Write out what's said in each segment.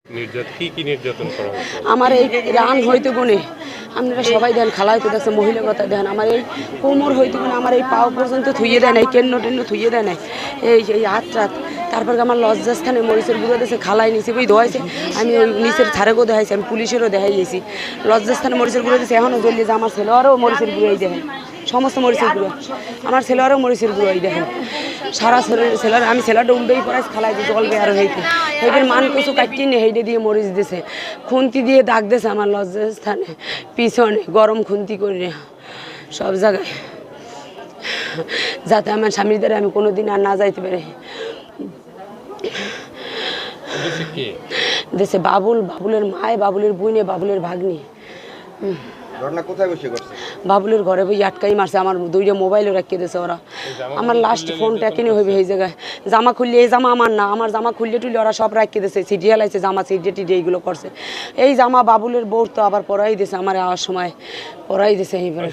নির্যাতন করা হতো? আমার এই রান হইতে গুনে আপনারা সবাই দেন খালা হইতে দেখছে মহিলা কথা দেন আমার এই কোমর হইতে গুনে আমার এই পাও পর্যন্ত থুইয়ে দেয় নাই কেন্ন টেন্ন থুইয়ে দেয় নাই এই হাত রাত তারপর আমার লজ্জাস্থানে মরিচের গুঁড়ো দিয়েছে খালাই নিচে বই ধোয়াইছে আমি ওই নিচের থারেকেও দেখাইছি আমি পুলিশেরও দেখাইছি লজ্জাস্থানে মরিচের গুঁড়ো দিয়েছে এখনও জ্বলিয়ে যে আমার ছেলেরও মরিচের গুঁড়োই দেখেন সমস্ত মরিচের গুঁড়ো আমার ছেলেরও মরিচের গুঁড়োই দেখেন সারা ছেলের আমি ছেলেটা উল্টেই পড়াইছি খালাই যে জল বেয়ার হইতে এদের মান কিছু কাটিয়ে নিয়ে হেঁটে দিয়ে মরিচ দিছে খুন্তি দিয়ে দাগ দিয়েছে আমার লজ্জাস্থানে পিছনে গরম খুন্তি করে সব জায়গায় যাতে আমার স্বামীর দ্বারা আমি কোনোদিন আর না যাইতে পারি। দেশে বাবুলের মায় বাবুলের বুইনে বাবুলের ভাগ্নি বাবুলের ঘরে বই আটকাই মারছে আমার দুইটা মোবাইলও রাখিয়ে দিয়েছে ওরা আমার লাস্ট ফোনটা কিনে হইবে এই জায়গায় জামা খুললে এই জামা আমার না আমার জামা খুললে টুলে ওরা সব রাখিয়ে দিয়েছে সিরিয়াল আছে জামা সিরিয়া টিডিয়া এইগুলো করছে এই জামা বাবুলের বউর তো আবার পরাই দিয়েছে আমার আওয়ার সময় পরাই দিয়েছে এইবারে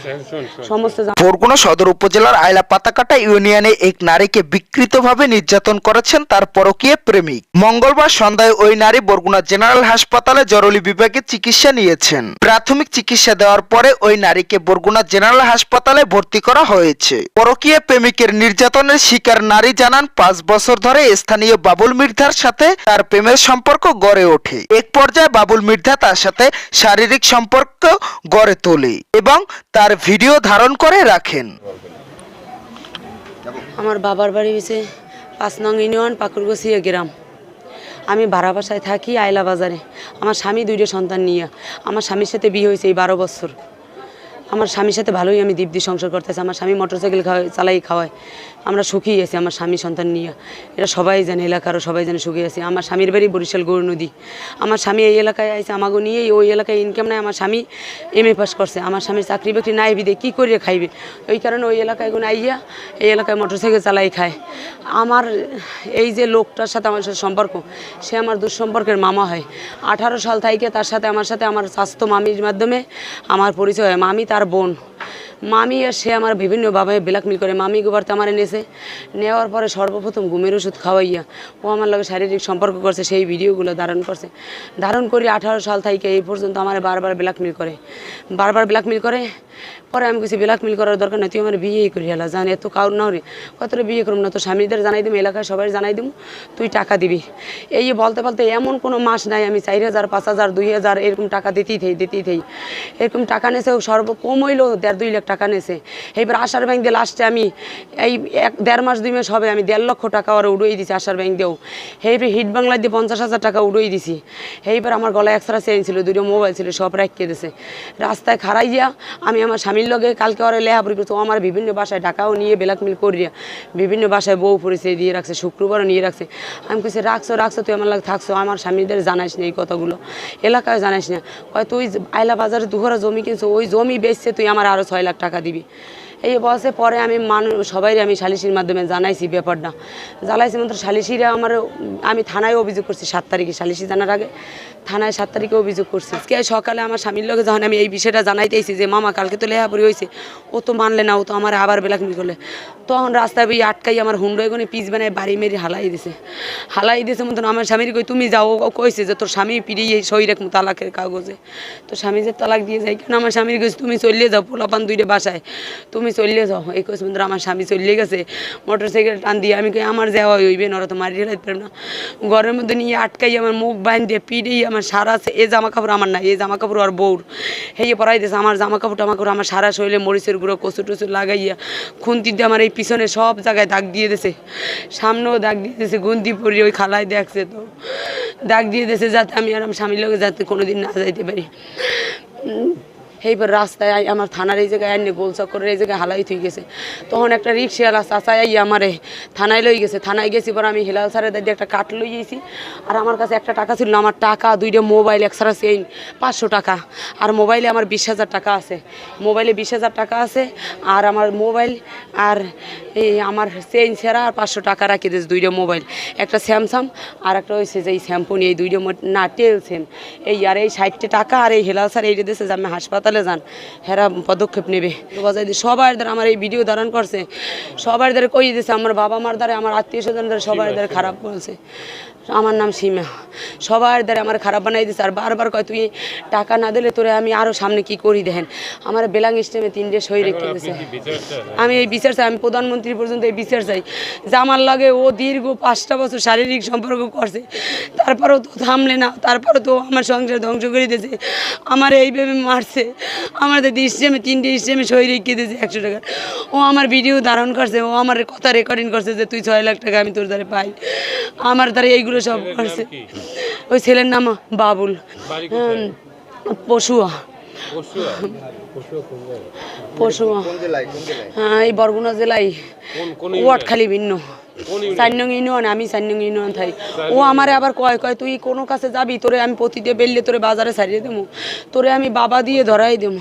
সমস্ত। বরগুনা সদর উপজেলার আইলা পাতাকাটা ইউনিয়নে এক নারীকে বিকৃতভাবে নির্যাতন করেছেন তার পরকীয়া প্রেমিক। মঙ্গলবার সন্ধ্যায় ওই নারী বরগুনা জেনারেল হাসপাতালে জরুরি বিভাগে চিকিৎসা নিয়েছেন। প্রাথমিক চিকিৎসা দেওয়ার পরে ওই নারীকে বরগুনা জেনারেল হাসপাতালে ভর্তি করা হয়েছে। পরকীয়া প্রেমিকের নির্যাতনের শিকার নারী জানান 5 বছর ধরে স্থানীয় বাবুল মির্ধার সাথে তার প্রেমের সম্পর্ক গড়ে ওঠে। এক পর্যায়ে বাবুল মির্ধা তার সাথে শারীরিক সম্পর্ক গড়ে তোলে এবং তার ভিডিও ধারণ করে রাখেন। আমার বাবার বাড়ি হয়েছে 5 নং ইউনিয়ন পাকুরগছিয়া গ্রাম। আমি ভাড়া বাসায় থাকি আইলা বাজারে। আমার স্বামী 2টা সন্তান নিয়ে আমার স্বামীর সাথে বিয়ে হয়েছে এই 12 বছর। আমার স্বামীর সাথে ভালোই আমি দিব্যি সংসার করতেছি। আমার স্বামী মোটরসাইকেল চালাই খাওয়ায় আমরা সুখী আছি আমার স্বামী সন্তান নিয়ে এটা সবাই জানে এলাকারও সবাই জানে সুখী আছি। আমার স্বামীর বাড়ি বরিশাল গৌর নদী। আমার স্বামী এই এলাকায় আইছে আমাকে নিয়েই ওই এলাকায় ইনকাম নাই। আমার স্বামী MA পাস করছে আমার স্বামীর চাকরি বাকরি নাই বিদে কী করিয়ে খাইবে ওই কারণে ওই এলাকায় কোনো আইয়া এই এলাকায় মোটরসাইকেল চালাই খায়। আমার এই যে লোকটার সাথে আমার সাথে সম্পর্ক সে আমার দুঃসম্পর্কের মামা হয়। 18 সাল থেকে তার সাথে আমার স্বাস্থ্য মামির মাধ্যমে আমার পরিচয় হয়। মামি তার বোন মামি আর সে আমার বিভিন্নভাবে ব্ল্যাকমেল করে। মামি গোবারতে আমার এনেছে নেওয়ার পরে সর্বপ্রথম ঘুমের ওষুধ খাওয়াইয়া ও আমার লগে শারীরিক সম্পর্ক করছে সেই ভিডিওগুলো ধারণ করছে। ধারণ করি 18 সাল থেকে এই পর্যন্ত আমার বারবার ব্ল্যাকমেল করে পরে আমি কিছু ব্ল্যাকমেল করার দরকার নেই তুই আমার বিয়েই করি হেলা জান এত কাউর না রে কতটা বিয়ে করুম না তো স্বামীদের জানাই দিম এলাকায় সবাই জানাই দিম তুই টাকা দিবি। এই বলতে এমন কোনো মাস নাই আমি 4000 5000 2000 এরকম টাকা দিতেই থাই এরকম টাকা নেছে সর্বকম হইলেও 1.5-2 লাখ টাকা নেছে। এইবার আশার ব্যাংক দিয়ে লাস্টে আমি এই 1-1.5 মাস 2 মাস হবে আমি 1.5 লক্ষ টাকা ওরা উড়িয়ে দিছি আশার ব্যাংক দিয়েও। এইবার হিট বাংলা দিয়ে 50,000 টাকা উড়িয়ে দিছি। এইবার আমার গলায় এক্সট্রা চেইন ছিল 2টা মোবাইল ছিল সব রাখিয়ে দিয়েছে। রাস্তায় খাড়াইয়া আমি আমার স্বামীর লগে কালকে ওরা লেহাপুরি করছে আমার বিভিন্ন বাসায় টাকাও নিয়ে ব্ল্যাকমেল করিয়া বিভিন্ন বাসায় বউ পরিচয় দিয়ে রাখছে শুক্রবারও নিয়ে রাখছে। আমি কিছু রাখছো তুই আমার লাগে থাকছো আমার স্বামীদের জানাইস না এই কথাগুলো এলাকায় জানাইস না কয় তুই আইলা বাজারে 2 ঘরা জমি কিনছো ওই জমি বেচছে তুই আমার আরও 6 লাখ টাকা দিবি। এই বলছে পরে আমি সবাই আমি সালিশির মাধ্যমে জানাইছি ব্যাপারটা জ্বালাইছি মাত্র সালিশিরা আমি থানায় অভিযোগ করছি 7 তারিখে সালিশি জানার আগে থানায় 7 তারিখে অভিযোগ করছি। সকালে আমার স্বামীর লোকে যখন আমি এই বিষয়টা জানাইতেছি যে মামা কালকে তো লেহাপুরি হয়েছে ও তো মানলে না ও তো আমার আবার ব্ল্যাকমেল করলে তখন রাস্তায় বই আটকাই আমার হুন্ডো এগোনে পিস বানায় বাড়ি মেরে হালাই দিয়েছে মতন আমার স্বামীর কই তুমি যাও ও কইছে যে তোর স্বামী পিড়িয়ে সই রাখ তালাকের কাগজে তো স্বামী যে তালাক দিয়ে যায় কেন আমার স্বামীর কইছে তুমি চলিয়ে যাও পোলাপান 2টা বাসায় তুমি চলিয়ে যাও এই কইছে মন্ত্র আমার স্বামী চলিয়ে গেছে মোটরসাইকেল টান দিয়ে আমি কই আমার যাওয়া হইবে না ওরা তো মারিয়ে রাখতে পারবে না ঘরের মধ্যে নিয়ে আটকাই আমার মুখ বাইন দিয়ে পিড়িয়ে আমার সারা এই জামা কাপড় আমার না এই জামা কাপড় আর বউর হেয়ে পরাই দিয়েছে আমার জামা কাপড় আমার সারা শরীরে মরিচের গুঁড়ো কচু টচু লাগাইয়া খুন্তি দিয়ে আমার এই পিছনে সব জায়গায় দাগ দিয়ে দিয়েছে সামনেও দাগ দিয়ে দিয়েছে গুন্তি পরিয়ে ওই খালায় দেখছে তো দাগ দিয়ে দিয়েছে যাতে আমি আর আমার স্বামীর লোকে যাতে কোনোদিন না যাইতে পারি। এইবার রাস্তায় আমার থানার এই জায়গায় আইনে গোল চক্করের এই জায়গায় হালাই থুই গেছে তখন একটা রিক্সাওয়ালা চাচাই আই আমারে থানায় লই গেছে। থানায় গেছি পরে আমি হেলাল স্যারের দাঁড়িয়ে একটা কাঠ লই গেছি আর আমার কাছে একটা টাকা ছিল না আমার টাকা 2টা মোবাইল এক্সট্রা চেইন 500 টাকা আর মোবাইলে আমার 20,000 টাকা আছে মোবাইলে 20,000 টাকা আছে আর আমার মোবাইল আর এই আমার চেইন ছাড়া আর 500 টাকা রাখি দিয়েছে 2টা মোবাইল একটা স্যামসাং আর একটা হয়েছে যে এই শ্যাম্পুনি এই 2টা না টেলছেন এই আর এই 60 টাকা আর এই হেলাল স্যার এইটা দিয়েছে যে আমি হাসপাতাল যান হেরা পদক্ষেপ নেবে সবার দ্বারা আমার এই ভিডিও ধারণ করছে সবার দ্বারা কই দিয়েছে আমার বাবা মার দ্বারা আমার আত্মীয় স্বজন দ্বারা সবার দ্বারা খারাপ বলছে আমার নাম সীমা। সবার দ্বারা আমার খারাপ বানাই দিচ্ছে আর বারবার কয় তুই টাকা না দিলে তোরে আমি আরও সামনে কি করি দেখেন। আমার বেলাং স্টেমে 3 ডে সই রেখে দিয়েছে। আমি এই বিচার চাই, আমি প্রধানমন্ত্রী পর্যন্ত এই বিচার চাই যে আমার লাগে ও দীর্ঘ 5টা বছর শারীরিক সম্পর্ক করছে, তারপরেও তো থামলে না, তারপরেও তো আমার সংসার ধ্বংস করে দিয়েছে, আমার এইভাবে মারছে। আমাদের স্টেমে 3 ডে স্টেমে সই রেখে দিয়েছে 100 টাকা। ও আমার ভিডিও ধারণ করছে, ও আমার কথা রেকর্ডিং করছে যে তুই 6 লাখ টাকা আমি তোর দ্বারা পাই, আমার দ্বারা এইগুলো সব করছে। ওই ছেলের নাম বাবুল, পশুয়া। পশুয়া হ্যাঁ, এই বরগুনা জেলায় ওয়াটখালি ভিন্ন 4 নং ইউনিয়ন। আমি 4 নং ইউনিয়ন থাই। ও আমারে আবার কয় তুই কোনো কাছে যাবি, তোরে আমি প্রতিদিন বেললে তোরে বাজারে ছাড়িয়ে দেবো, তোরে আমি বাবা দিয়ে ধরাই দেবো।